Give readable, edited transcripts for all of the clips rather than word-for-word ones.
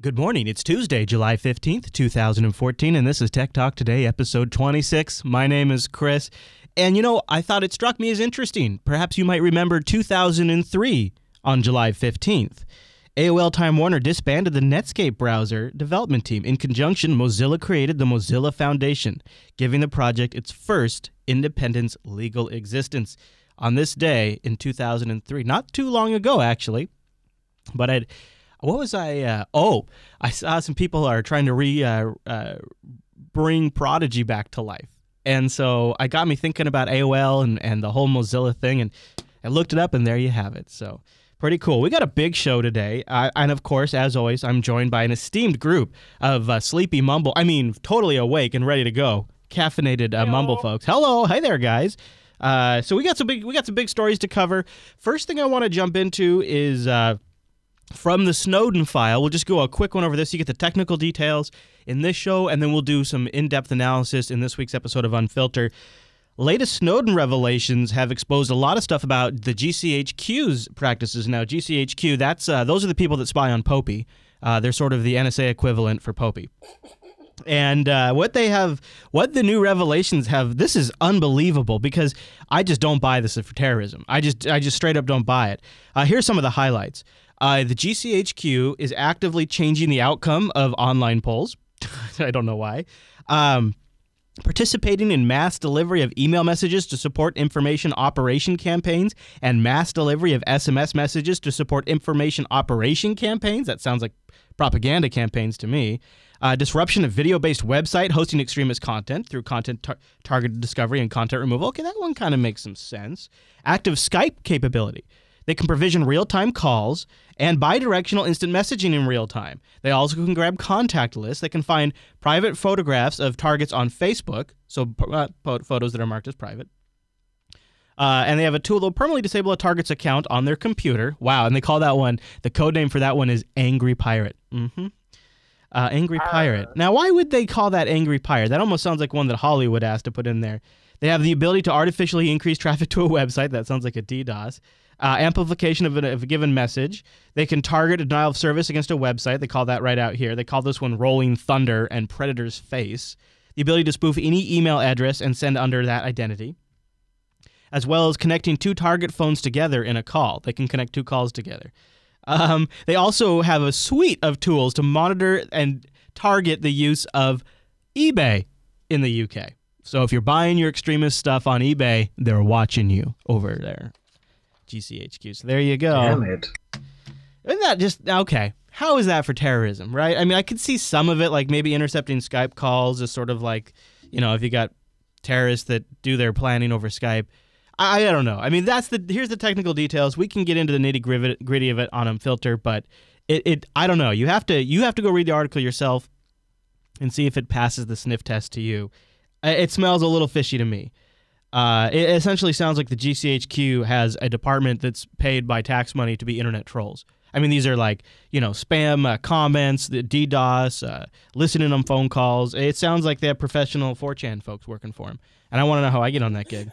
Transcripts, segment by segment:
Good morning. It's Tuesday, July 15th, 2014, and this is Tech Talk Today, episode 26. My name is Chris, and I thought it struck me as interesting. Perhaps you might remember 2003 on July 15th. AOL Time Warner disbanded the Netscape browser development team. In conjunction, Mozilla created the Mozilla Foundation, giving the project its first independent legal existence. On this day in 2003, not too long ago, actually, but I saw some people are trying to bring Prodigy back to life. And so it got me thinking about AOL and the whole Mozilla thing, and I looked it up, and there you have it. So pretty cool. We got a big show today. And of course, as always, I'm joined by an esteemed group of totally awake and ready to go. Caffeinated mumble folks. Hello. Hi there, guys. So we got some big stories to cover. First thing I want to jump into is from the Snowden file. We'll just go a quick one over this. You get the technical details in this show, and then we'll do some in-depth analysis in this week's episode of Unfiltered. Latest Snowden revelations have exposed a lot of stuff about the GCHQ's practices. Now, GCHQ, those are the people that spy on Popey. They're sort of the NSA equivalent for Popey. And what the new revelations have, this is unbelievable because I just don't buy this for terrorism. I just straight up don't buy it. Here's some of the highlights. The GCHQ is actively changing the outcome of online polls. I don't know why. Participating in mass delivery of email messages to support information operation campaigns and mass delivery of SMS messages to support information operation campaigns. That sounds like propaganda campaigns to me. Disruption of video-based website hosting extremist content through content targeted discovery and content removal. Okay, that one kind of makes some sense. Active Skype capability. They can provision real-time calls and bidirectional instant messaging in real time. They also can grab contact lists. They can find private photographs of targets on Facebook, so photos that are marked as private. And they have a tool that will permanently disable a target's account on their computer. Wow, and they call that one, the code name for that one is Angry Pirate. Angry Pirate. Now, why would they call that Angry Pirate? That almost sounds like one that Hollywood asked to put in there. They have the ability to artificially increase traffic to a website. That sounds like a DDoS. Amplification of a given message. They can target a denial of service against a website. They call that right out here. They call this one Rolling Thunder and Predator's Face. The ability to spoof any email address and send under that identity, as well as connecting two target phones together in a call. They can connect two calls together. They also have a suite of tools to monitor and target the use of eBay in the UK. So if you're buying your extremist stuff on eBay, they're watching you over there. GCHQ. So there you go. Damn it. Isn't that just, okay, how is that for terrorism, right? I mean, I could see some of it, like maybe intercepting Skype calls is sort of like, if you got terrorists that do their planning over Skype. I don't know. I mean, here's the technical details. We can get into the nitty-gritty of it on Unfiltered, but I don't know. You have to go read the article yourself and see if it passes the sniff test to you. It smells a little fishy to me. It essentially sounds like the GCHQ has a department that's paid by tax money to be internet trolls. I mean, these are like, spam comments, the DDoS, listening on phone calls. It sounds like they have professional 4chan folks working for them. And I want to know how I get on that gig.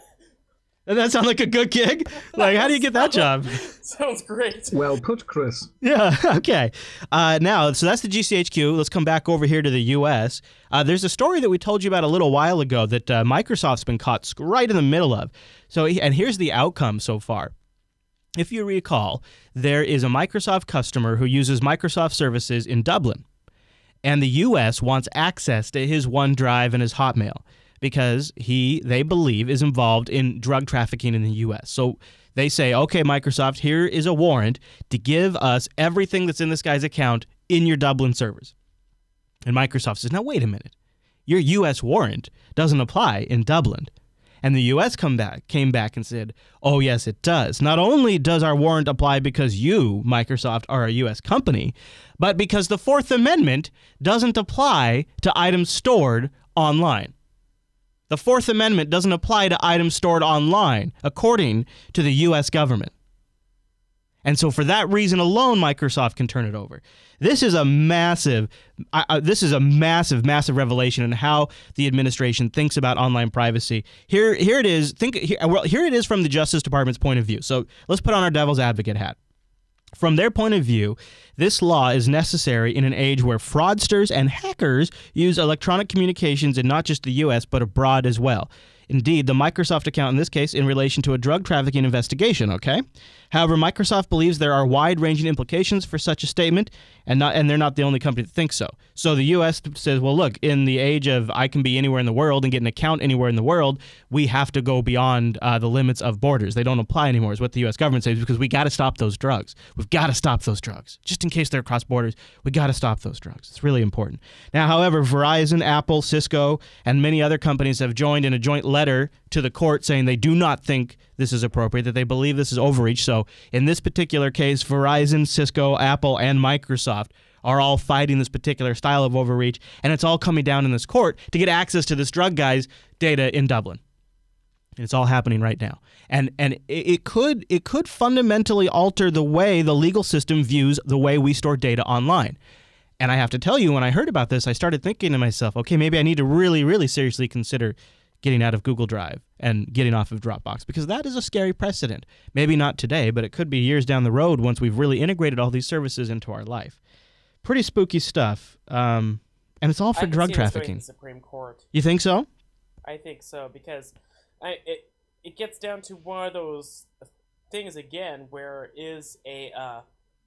Doesn't that sound like a good gig? Like, how do you get that job? Sounds great. Well put, Chris. Yeah, okay. Now, so that's the GCHQ. Let's come back over here to the U.S. There's a story that we told you about a little while ago that Microsoft's been caught right in the middle of. And here's the outcome so far. If you recall, there is a Microsoft customer who uses Microsoft services in Dublin, and the U.S. wants access to his OneDrive and his Hotmail, because they believe, is involved in drug trafficking in the U.S. So they say, okay, Microsoft, here is a warrant to give us everything that's in this guy's account in your Dublin servers. And Microsoft says, now, wait a minute. Your U.S. warrant doesn't apply in Dublin. And the U.S. came back and said, oh, yes, it does. Not only does our warrant apply because you, Microsoft, are a U.S. company, but because the Fourth Amendment doesn't apply to items stored online. The Fourth Amendment doesn't apply to items stored online, according to the U.S. government. And so for that reason alone, Microsoft can turn it over. This is a massive revelation in how the administration thinks about online privacy. Here it is. Here it is from the Justice Department's point of view. So let's put on our devil's advocate hat. From their point of view, this law is necessary in an age where fraudsters and hackers use electronic communications in not just the U.S., but abroad as well. Indeed, the Microsoft account in this case in relation to a drug trafficking investigation, okay? However, Microsoft believes there are wide-ranging implications for such a statement, and they're not the only company that thinks so. So the U.S. says, well, look, in the age of I can be anywhere in the world and get an account anywhere in the world, we have to go beyond the limits of borders. They don't apply anymore, is what the U.S. government says, because we got to stop those drugs. We've got to stop those drugs. Just in case they're across borders, we got to stop those drugs. It's really important. Now, however, Verizon, Apple, Cisco, and many other companies have joined in a joint letter to the court saying they do not think this is appropriate, that they believe this is overreach. So in this particular case, Verizon, Cisco, Apple, and Microsoft are all fighting this particular style of overreach, and it's all coming down in this court to get access to this drug guy's data in Dublin. And it's all happening right now. And it could fundamentally alter the way the legal system views the way we store data online. And I have to tell you, when I heard about this, I started thinking to myself, okay, maybe I need to really, really seriously consider getting out of Google Drive and getting off of Dropbox, because that is a scary precedent. Maybe not today, but it could be years down the road once we've really integrated all these services into our life. Pretty spooky stuff, and it's all for drug trafficking. The Supreme Court. You think so? I think so, because it gets down to one of those things again where is a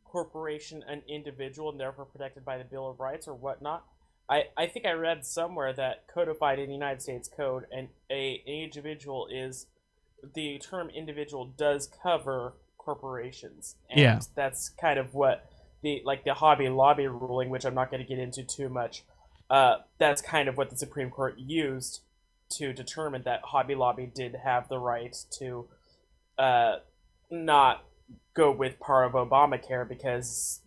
corporation an individual and therefore protected by the Bill of Rights or whatnot. I think I read somewhere that codified in the United States Code, and an individual is, the term individual does cover corporations. And that's kind of what the Hobby Lobby ruling, which I'm not going to get into too much, that's kind of what the Supreme Court used to determine that Hobby Lobby did have the right to not go with part of Obamacare because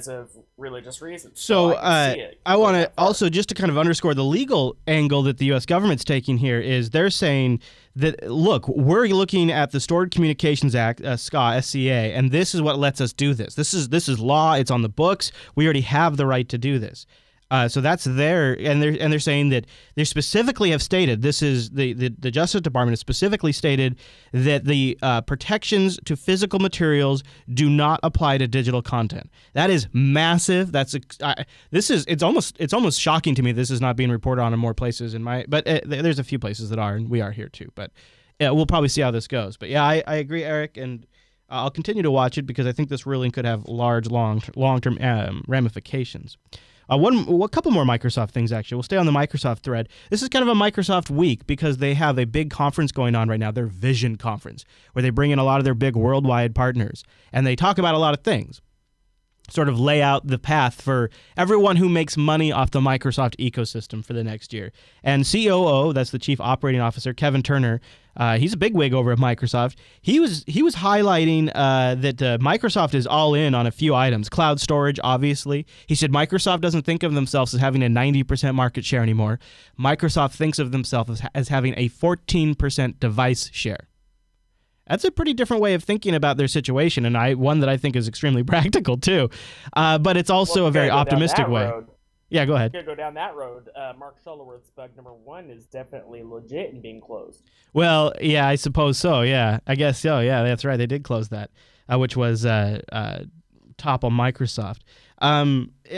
of religious reasons. So I want to also, just to kind of underscore the legal angle that the U.S. government's taking here, is they're saying that, look, we're looking at the Stored Communications Act, SCA, and this is what lets us do this. This is law. It's on the books. We already have the right to do this. So that's there, and they're saying that they specifically have stated, this is the Justice Department has specifically stated that the protections to physical materials do not apply to digital content. That is massive. It's almost shocking to me this is not being reported on in more places but there's a few places that are, and we are here too. But we'll probably see how this goes. But yeah, I agree, Eric, and I'll continue to watch it because I think this ruling could have large, long-term ramifications. A couple more Microsoft things, actually. We'll stay on the Microsoft thread. This is kind of a Microsoft week because they have a big conference going on right now, their Vision Conference, where they bring in a lot of their big worldwide partners. And they talk about a lot of things, sort of lay out the path for everyone who makes money off the Microsoft ecosystem for the next year. And COO, that's the Chief Operating Officer, Kevin Turner, he's a bigwig over at Microsoft. He was highlighting that Microsoft is all in on a few items. Cloud storage, obviously. He said Microsoft doesn't think of themselves as having a 90% market share anymore. Microsoft thinks of themselves as having a 14% device share. That's a pretty different way of thinking about their situation, and one that I think is extremely practical too. But it's also a very optimistic way. Yeah, go ahead. If you're going to go down that road, Mark Shuttleworth's bug number 1 is definitely legit and being closed. Well, yeah, I suppose so, yeah. I guess so, yeah, that's right. They did close that, which was top on Microsoft.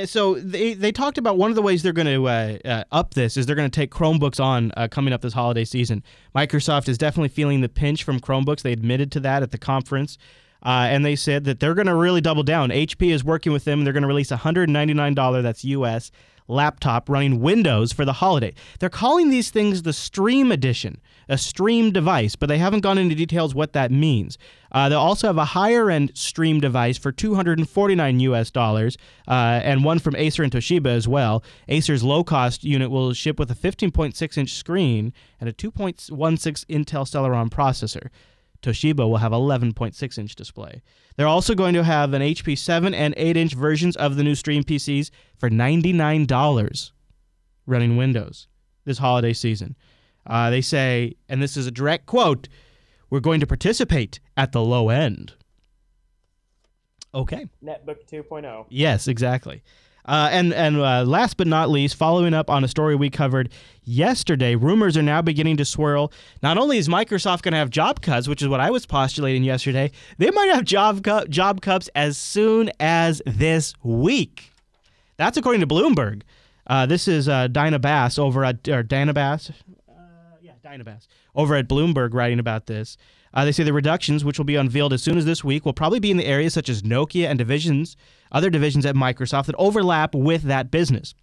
So they talked about one of the ways they're going to up this is they're going to take Chromebooks on coming up this holiday season. Microsoft is definitely feeling the pinch from Chromebooks. They admitted to that at the conference. And they said that they're going to really double down. HP is working with them. They're going to release a $199, that's U.S., laptop running Windows for the holiday. They're calling these things the Stream Edition, a Stream device, but they haven't gone into details what that means. They'll also have a higher-end Stream device for $249 U.S., and one from Acer and Toshiba as well. Acer's low-cost unit will ship with a 15.6-inch screen and a 2.16 Intel Celeron processor. Toshiba will have 11.6-inch display. They're also going to have an HP 7 and 8-inch versions of the new Stream PCs for $99 running Windows this holiday season. They say, and this is a direct quote, "We're going to participate at the low end." Okay. Netbook 2.0. Yes, exactly. And last but not least, following up on a story we covered yesterday, rumors are now beginning to swirl. Not only is Microsoft going to have job cuts, which is what I was postulating yesterday, they might have job cuts as soon as this week. That's according to Bloomberg. This is Dinah Bass over at Dinah Bass over at Bloomberg writing about this. They say the reductions, which will be unveiled as soon as this week, will probably be in the areas such as Nokia and other divisions at Microsoft that overlap with that business,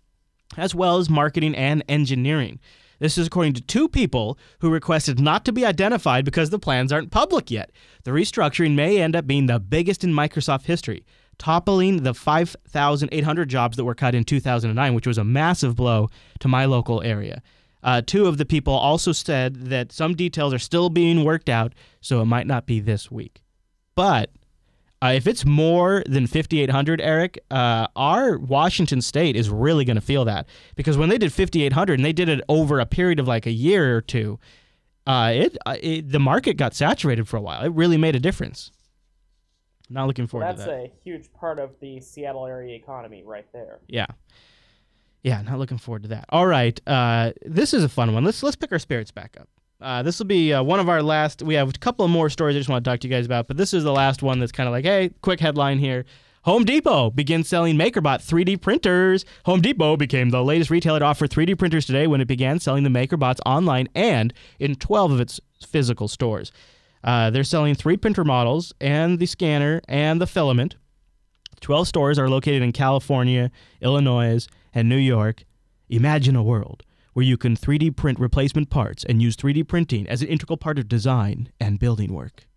as well as marketing and engineering. This is according to two people who requested not to be identified because the plans aren't public yet. The restructuring may end up being the biggest in Microsoft history, toppling the 5,800 jobs that were cut in 2009, which was a massive blow to my local area. Two of the people also said that some details are still being worked out, so it might not be this week. But if it's more than 5,800, Eric, our Washington State is really going to feel that. Because when they did 5,800 and they did it over a period of like a year or two, the market got saturated for a while. It really made a difference. Not looking forward to that. That's a huge part of the Seattle area economy right there. Yeah. Yeah, not looking forward to that. All right, this is a fun one. Let's pick our spirits back up. This will be one of our last. We have a couple of more stories I just want to talk to you guys about, but this is the last one that's kind of like, hey, quick headline here. Home Depot begins selling MakerBot 3D printers. Home Depot became the latest retailer to offer 3D printers today when it began selling the MakerBots online and in 12 of its physical stores. They're selling 3 printer models and the scanner and the filament. 12 stores are located in California, Illinois, and New York. Imagine a world where you can 3D print replacement parts and use 3D printing as an integral part of design and building work.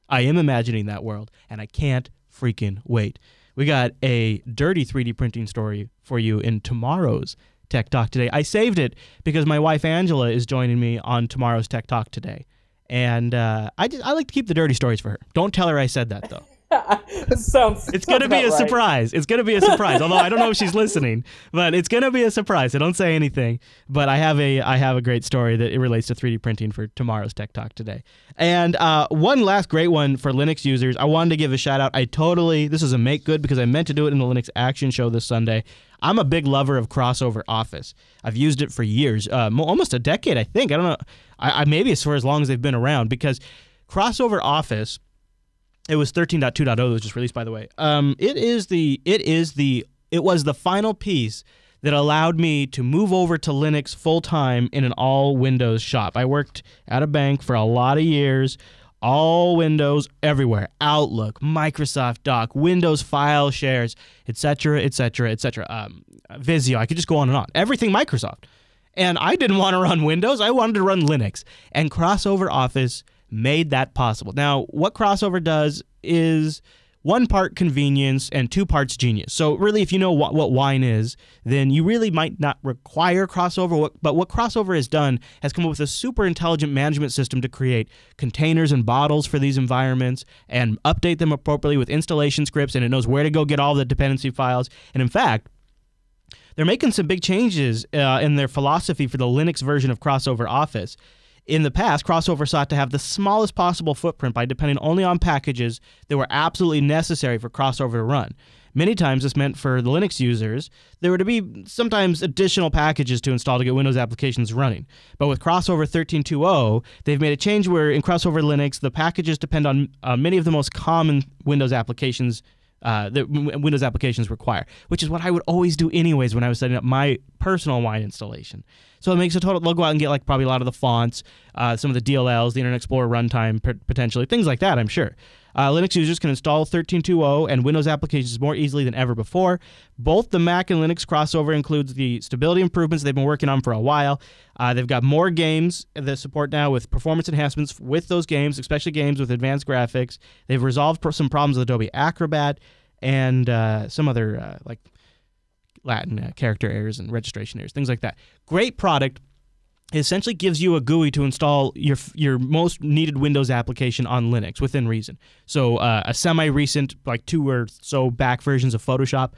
I am imagining that world, and I can't freaking wait. We got a dirty 3D printing story for you in tomorrow's Tech Talk Today. I saved it because my wife Angela is joining me on tomorrow's Tech Talk Today. And I like to keep the dirty stories for her. Don't tell her I said that, though. It's going to be a surprise. It's going to be a surprise. Although I don't know if she's listening, but it's going to be a surprise. So don't say anything. But I have a great story that it relates to 3D printing for tomorrow's Tech Talk Today. And one last great one for Linux users. I wanted to give a shout out. This is a make good because I meant to do it in the Linux Action Show this Sunday. I'm a big lover of Crossover Office. I've used it for years, almost a decade, I think. I don't know. I maybe it's for as long as they've been around because Crossover Office. It was 13.2.0 that was just released, by the way. It was the final piece that allowed me to move over to Linux full-time in an all-Windows shop. I worked at a bank for a lot of years, all Windows everywhere. Outlook, Microsoft Doc, Windows file shares, etc., etc., etc. Visio, I could just go on and on. Everything Microsoft. And I didn't want to run Windows. I wanted to run Linux. And Crossover Office made that possible. Now, what Crossover does is 1 part convenience and 2 parts genius. So really, if you know what wine is, then you really might not require Crossover. But what Crossover has done has come up with a super intelligent management system to create containers and bottles for these environments and update them appropriately with installation scripts, and it knows where to go get all the dependency files. And in fact, they're making some big changes in their philosophy for the Linux version of Crossover Office. In the past, Crossover sought to have the smallest possible footprint by depending only on packages that were absolutely necessary for Crossover to run. Many times this meant for the Linux users, there were to be sometimes additional packages to install to get Windows applications running. But with Crossover 13.2.0, they've made a change where in Crossover Linux, the packages depend on many of the most common Windows applications that Windows applications require, which is what I would always do anyways when I was setting up my personal wine installation. So it makes a total, they'll go out and get like probably a lot of the fonts, some of the DLLs, the Internet Explorer runtime, potentially, things like that, I'm sure. Linux users can install 13.2.0 and Windows applications more easily than ever before. Both the Mac and Linux crossover includes the stability improvements they've been working on for a while. They've got more games that support now with performance enhancements with those games, especially games with advanced graphics. They've resolved some problems with Adobe Acrobat and some other like Latin character errors and registration errors, things like that. Great product. It essentially gives you a GUI to install your most needed Windows application on Linux within reason. So a semi-recent, like 2 or so back versions of Photoshop,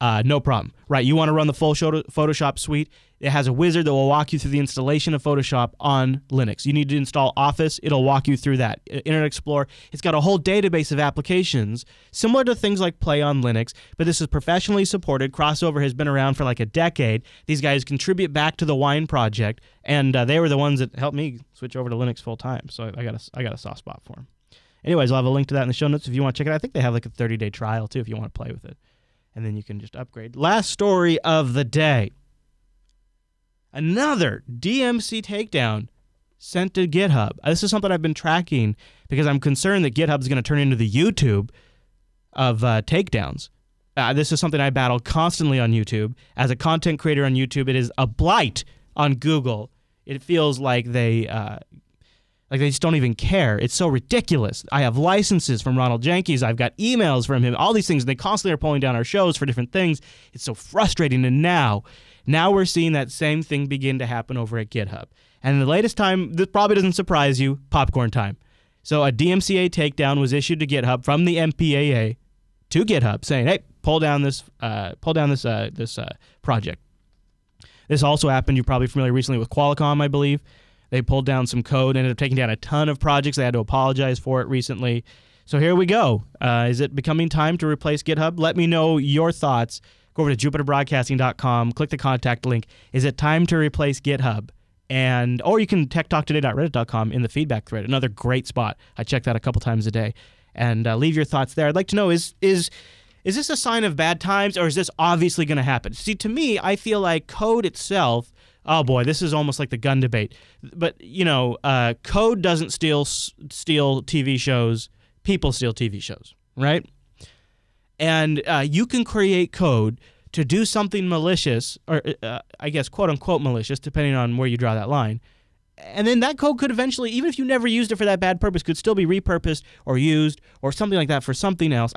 No problem. Right, you want to run the full Photoshop suite. It has a wizard that will walk you through the installation of Photoshop on Linux. You need to install Office. It'll walk you through that. Internet Explorer. It's got a whole database of applications similar to things like Play on Linux, but this is professionally supported. Crossover has been around for like a decade. These guys contribute back to the Wine project, and they were the ones that helped me switch over to Linux full time. So I got a soft spot for them. Anyways, I'll have a link to that in the show notes if you want to check it out. I think they have like a 30-day trial too if you want to play with it. And then you can just upgrade. Last story of the day. Another DMC takedown sent to GitHub. This is something I've been tracking because I'm concerned that GitHub is going to turn into the YouTube of takedowns. This is something I battle constantly on YouTube. As a content creator on YouTube, it is a blight on Google. It feels like they just don't even care. It's so ridiculous. I have licenses from Ronald Jenkins. I've got emails from him. All these things. They constantly are pulling down our shows for different things. It's so frustrating. And now we're seeing that same thing begin to happen over at GitHub. And the latest time, this probably doesn't surprise you, popcorn time. So a DMCA takedown was issued to GitHub from the MPAA to GitHub saying, hey, pull down this project. This also happened, you're probably familiar recently with Qualcomm, I believe. They pulled down some code, ended up taking down a ton of projects. They had to apologize for it recently. So here we go. Is it becoming time to replace GitHub? Let me know your thoughts. Go over to jupiterbroadcasting.com, click the contact link. Is it time to replace GitHub? Or you can techtalktoday.reddit.com in the feedback thread. Another great spot. I check that a couple times a day. And leave your thoughts there. I'd like to know, is this a sign of bad times, or is this obviously going to happen? See, to me, I feel like code itself, oh boy, this is almost like the gun debate. But, code doesn't steal TV shows. People steal TV shows, right? And you can create code to do something malicious, or I guess quote-unquote malicious, depending on where you draw that line. And then that code could eventually, even if you never used it for that bad purpose, could still be repurposed or used or something like that for something else.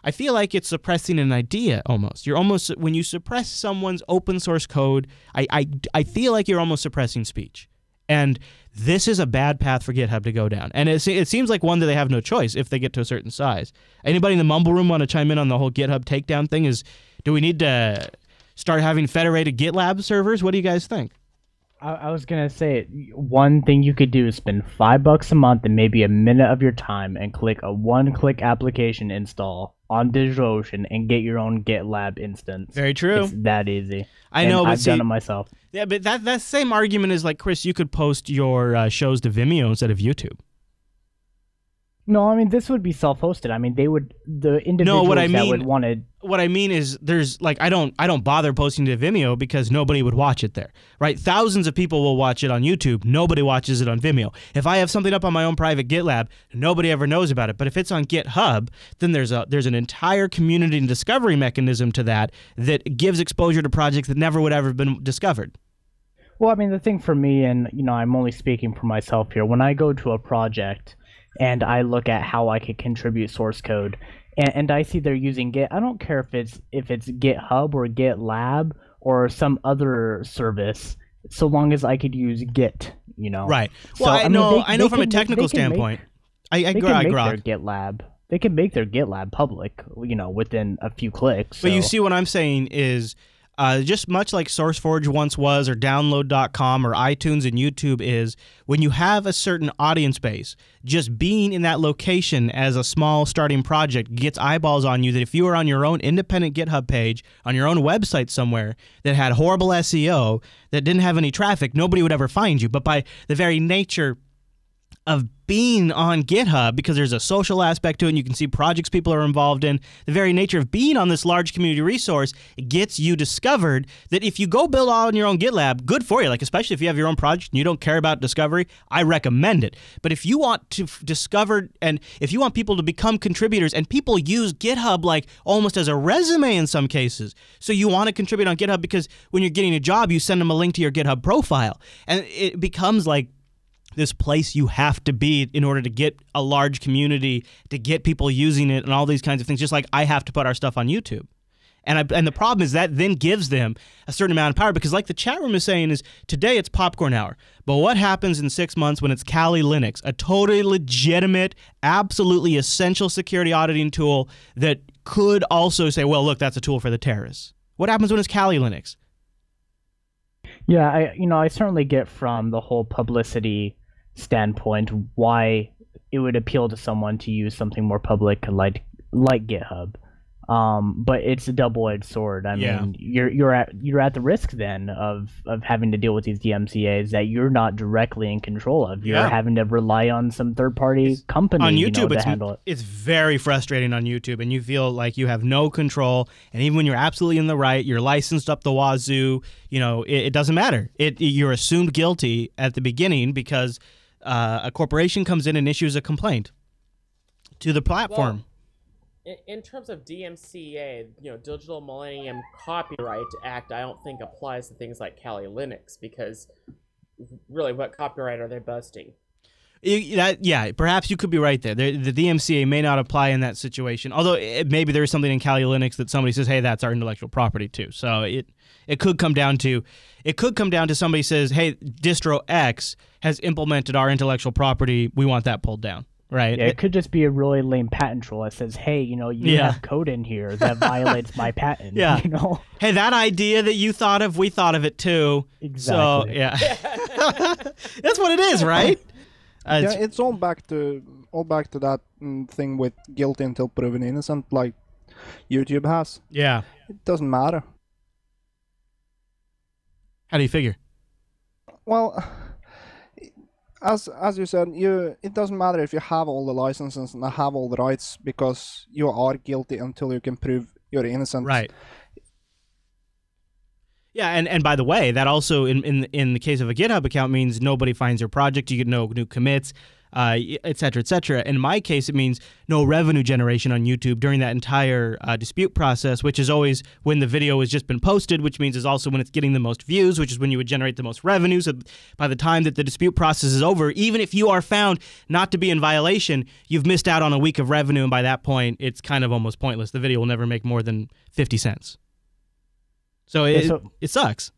I feel like it's suppressing an idea almost. When you suppress someone's open source code, I feel like you're almost suppressing speech. And this is a bad path for GitHub to go down. And it seems like one that they have no choice if they get to a certain size. Anybody in the mumble room want to chime in on the whole GitHub takedown thing? Do we need to start having federated GitLab servers? What do you guys think? I was going to say, one thing you could do is spend $5 a month and maybe a minute of your time and click a one-click application install on DigitalOcean and get your own GitLab instance. Very true. It's that easy. I know, but I've done it myself. Yeah, but that same argument is like, Chris, you could post your shows to Vimeo instead of YouTube. No, I mean, this would be self-hosted. I mean, the individuals that would want to... What I mean is there's, like, I don't bother posting to Vimeo because nobody would watch it there, right? Thousands of people will watch it on YouTube. Nobody watches it on Vimeo. If I have something up on my own private GitLab, nobody ever knows about it. But if it's on GitHub, then there's an entire community and discovery mechanism to that gives exposure to projects that never would ever have been discovered. Well, I mean, the thing for me, and, I'm only speaking for myself here, when I go to a project and I look at how I could contribute source code, and I see they're using Git. I don't care if it's GitHub or GitLab or some other service, so long as I could use Git, Right. So, well, I know from a technical standpoint. They can make their GitLab. They can make their GitLab public, within a few clicks. But you see, what I'm saying is, just much like SourceForge once was, or download.com, or iTunes and YouTube is, when you have a certain audience base, just being in that location as a small starting project gets eyeballs on you that if you were on your own independent GitHub page, on your own website somewhere that had horrible SEO, that didn't have any traffic, nobody would ever find you. But by the very nature of being on GitHub, because there's a social aspect to it and you can see projects people are involved in, the very nature of being on this large community resource, it gets you discovered. That if you go build all on your own GitLab, good for you. Like, especially if you have your own project and you don't care about discovery, I recommend it. But if you want to discover, and if you want people to become contributors, and people use GitHub like almost as a resume in some cases, so you want to contribute on GitHub because when you're getting a job, you send them a link to your GitHub profile, and it becomes like this place you have to be in order to get a large community, to get people using it and all these kinds of things, just like I have to put our stuff on YouTube. And the problem is that then gives them a certain amount of power, because like the chat room is saying, is today it's popcorn hour. But what happens in 6 months when it's Kali Linux, a totally legitimate, absolutely essential security auditing tool that could also say, well, look, that's a tool for the terrorists. What happens when it's Kali Linux? Yeah, I certainly get from the whole publicity standpoint why it would appeal to someone to use something more public like GitHub. But it's a double-edged sword. I mean, you're at the risk then of having to deal with these DMCAs that you're not directly in control of. You're having to rely on some third-party company on YouTube, to handle it. It's very frustrating on YouTube, and you feel like you have no control. And even when you're absolutely in the right, you're licensed up the wazoo. It doesn't matter. You're assumed guilty at the beginning because a corporation comes in and issues a complaint to the platform. Well, in terms of DMCA, Digital Millennium Copyright Act, I don't think applies to things like Kali Linux, because really, what copyright are they busting? Perhaps you could be right there. The DMCA may not apply in that situation, although maybe there's something in Kali Linux that somebody says, hey, that's our intellectual property too. So it could come down to somebody says, hey, distro X has implemented our intellectual property. We want that pulled down. Right. Yeah, it could just be a really lame patent troll that says, hey, you have code in here that violates my patent. Yeah. Hey, that idea that you thought of, we thought of it too. Exactly. So, yeah. That's what it is, right? It's all back to that thing with guilty until proven innocent, like YouTube has. Yeah. It doesn't matter. How do you figure? Well, as you said, it doesn't matter if you have all the licenses and have all the rights, because you are guilty until you can prove you're innocent. Right. Yeah, and by the way, that also in the case of a GitHub account means nobody finds your project, you get no new commits, et cetera, et cetera. In my case, it means no revenue generation on YouTube during that entire dispute process, which is always when the video has just been posted, which means is also when it's getting the most views, which is when you would generate the most revenue. So by the time that the dispute process is over, even if you are found not to be in violation, you've missed out on a week of revenue, and by that point, it's kind of almost pointless. The video will never make more than 50 cents. So it sucks.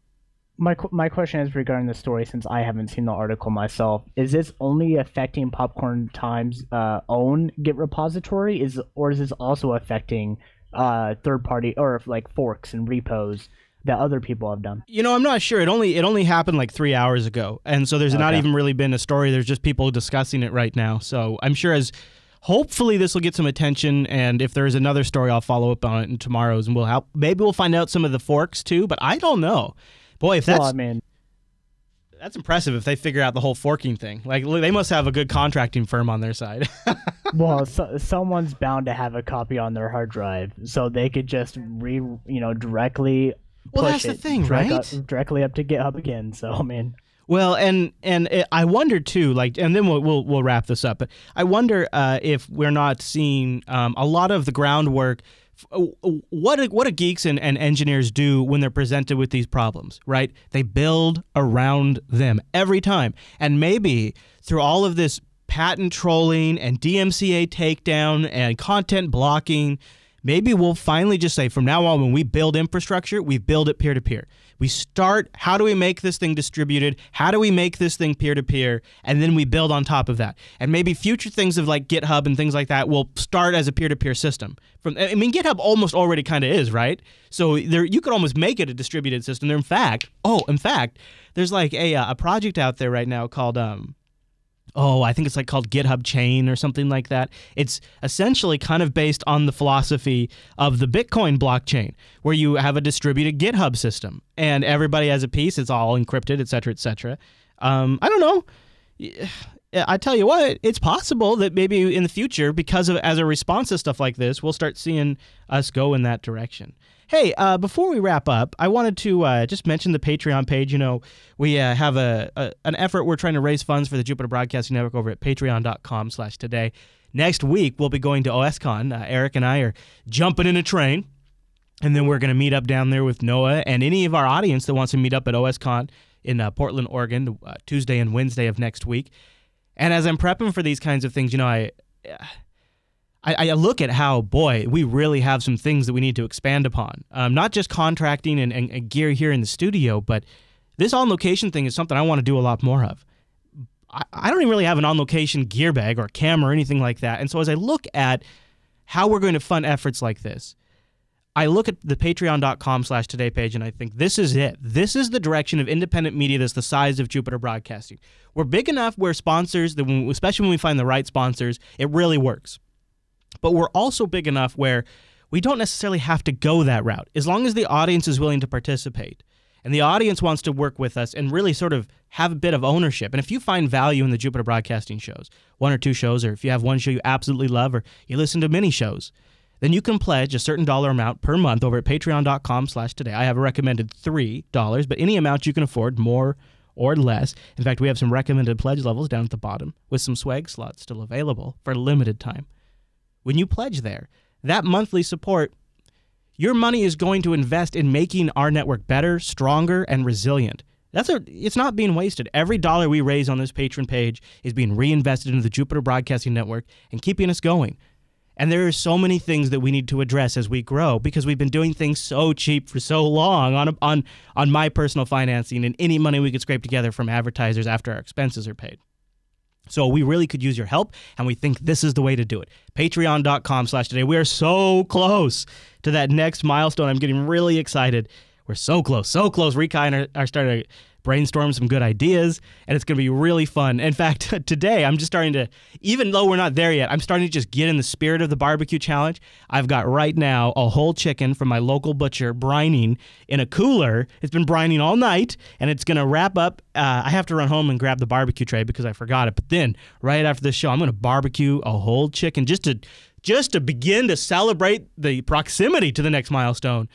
My question is regarding the story, since I haven't seen the article myself. Is this only affecting Popcorn Time's own Git repository, or is this also affecting third party or like forks and repos that other people have done? I'm not sure. It only happened like 3 hours ago, and so there's not even really been a story. There's just people discussing it right now. So I'm sure hopefully this will get some attention, and if there's another story, I'll follow up on it in tomorrow's, and maybe we'll find out some of the forks too, but I don't know. Boy, that's impressive if they figure out the whole forking thing. Like, they must have a good contracting firm on their side. Well, someone's bound to have a copy on their hard drive, so they could just directly well, that's the thing, right? Directly up to GitHub again. So, I mean. Well, and I wonder too, and then we'll wrap this up. But I wonder if we're not seeing a lot of the groundwork. What do geeks and engineers do when they're presented with these problems? Right? They build around them every time, and maybe through all of this patent trolling and DMCA takedown and content blocking, maybe we'll finally just say, from now on, when we build infrastructure, we build it peer-to-peer. We start, how do we make this thing distributed? How do we make this thing peer-to-peer? And then we build on top of that. And maybe future things of like GitHub and things like that will start as a peer-to-peer system. GitHub almost already kind of is, right? So you could almost make it a distributed system. In fact, there's like a project out there right now called I think it's like called GitHub Chain or something like that. It's essentially kind of based on the philosophy of the Bitcoin blockchain, where you have a distributed GitHub system and everybody has a piece. It's all encrypted, et cetera, et cetera. I don't know. I tell you what, it's possible that maybe in the future, as a response to stuff like this, we'll start seeing us go in that direction. Hey, before we wrap up, I wanted to just mention the Patreon page. We have an effort. We're trying to raise funds for the Jupiter Broadcasting Network over at patreon.com/today. Next week, we'll be going to OSCon. Eric and I are jumping in a train, and then we're going to meet up down there with Noah and any of our audience that wants to meet up at OSCon in Portland, Oregon, Tuesday and Wednesday of next week. And as I'm prepping for these kinds of things, I look at how, boy, we really have some things that we need to expand upon. Not just contracting and gear here in the studio, but this on-location thing is something I want to do a lot more of. I don't even really have an on-location gear bag or camera or anything like that. And so as I look at how we're going to fund efforts like this, I look at the patreon.com/today page and I think this is it. This is the direction of independent media that's the size of Jupiter Broadcasting. We're big enough where sponsors, especially when we find the right sponsors, it really works. But we're also big enough where we don't necessarily have to go that route, as long as the audience is willing to participate. And the audience wants to work with us and really sort of have a bit of ownership. And if you find value in the Jupiter Broadcasting shows, 1 or 2 shows, or if you have one show you absolutely love, or you listen to many shows, then you can pledge a certain dollar amount per month over at patreon.com/today. I have a recommended $3, but any amount you can afford, more or less. In fact, we have some recommended pledge levels down at the bottom with some swag slots still available for a limited time. When you pledge there, that monthly support, your money is going to invest in making our network better, stronger, and resilient. It's not being wasted. Every dollar we raise on this patron page is being reinvested into the Jupiter Broadcasting Network and keeping us going. And there are so many things that we need to address as we grow because we've been doing things so cheap for so long on my personal financing and any money we could scrape together from advertisers after our expenses are paid. So we really could use your help, and we think this is the way to do it. Patreon.com/today. We are so close to that next milestone. I'm getting really excited. We're so close, so close. Rika and I are starting to brainstorm some good ideas, and it's going to be really fun. In fact, today I'm just starting to, even though we're not there yet, I'm starting to just get in the spirit of the barbecue challenge. I've got right now a whole chicken from my local butcher brining in a cooler. It's been brining all night, and it's going to wrap up. I have to run home and grab the barbecue tray because I forgot it. But then, right after the show, I'm going to barbecue a whole chicken just to begin to celebrate the proximity to the next milestone.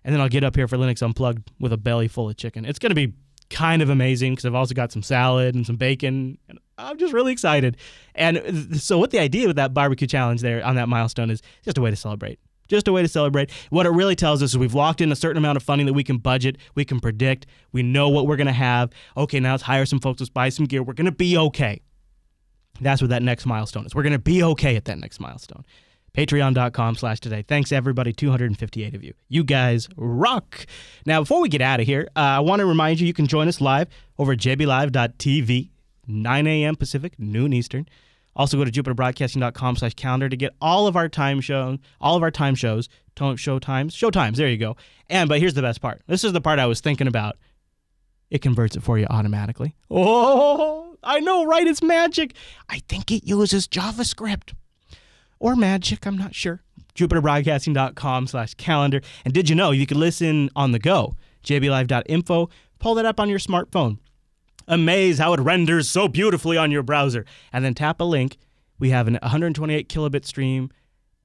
And then I'll get up here for Linux Unplugged with a belly full of chicken. It's going to be kind of amazing because I've also got some salad and some bacon, and I'm just really excited. And so what the idea with that barbecue challenge there on that milestone is just a way to celebrate. Just a way to celebrate. What it really tells us is we've locked in a certain amount of funding that we can budget, we can predict, we know what we're going to have. Okay, now let's hire some folks, let's buy some gear. We're going to be okay. That's what that next milestone is. We're going to be okay at that next milestone. Patreon.com/today. Thanks, everybody. 258 of you. You guys rock. Now, before we get out of here, I want to remind you can join us live over at jblive.tv, 9 a.m. Pacific, noon Eastern. Also, go to jupiterbroadcasting.com/calendar to get all of our time shows, showtimes, there you go. But here's the best part. This is the part I was thinking about. It converts it for you automatically. Oh, I know, right? It's magic. I think it uses JavaScript. Or magic, I'm not sure. jupiterbroadcasting.com/calendar. And did you know you could listen on the go? jblive.info. Pull that up on your smartphone. Amaze how it renders so beautifully on your browser. And then tap a link. We have an 128 kilobit stream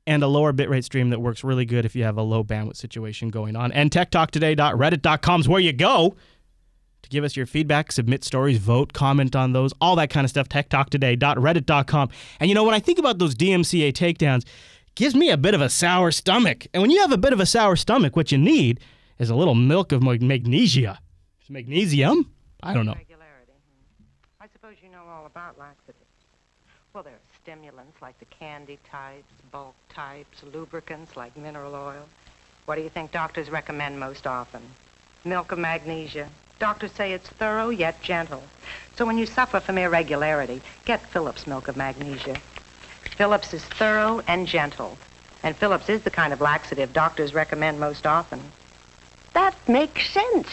and a lower bitrate stream that works really good if you have a low bandwidth situation going on. And techtalktoday.reddit.com is where you go to give us your feedback, submit stories, vote, comment on those, all that kind of stuff. techtalktoday.reddit.com. And you know, when I think about those DMCA takedowns, it gives me a bit of a sour stomach. And when you have a bit of a sour stomach, what you need is a little milk of magnesia. Magnesium? I don't know. Regularity. I suppose you know all about laxatives. Well, there are stimulants like the candy types, bulk types, lubricants like mineral oil. What do you think doctors recommend most often? Milk of magnesia. Doctors say it's thorough yet gentle. So when you suffer from irregularity, get Phillips milk of magnesia. Phillips is thorough and gentle. And Phillips is the kind of laxative doctors recommend most often. That makes sense.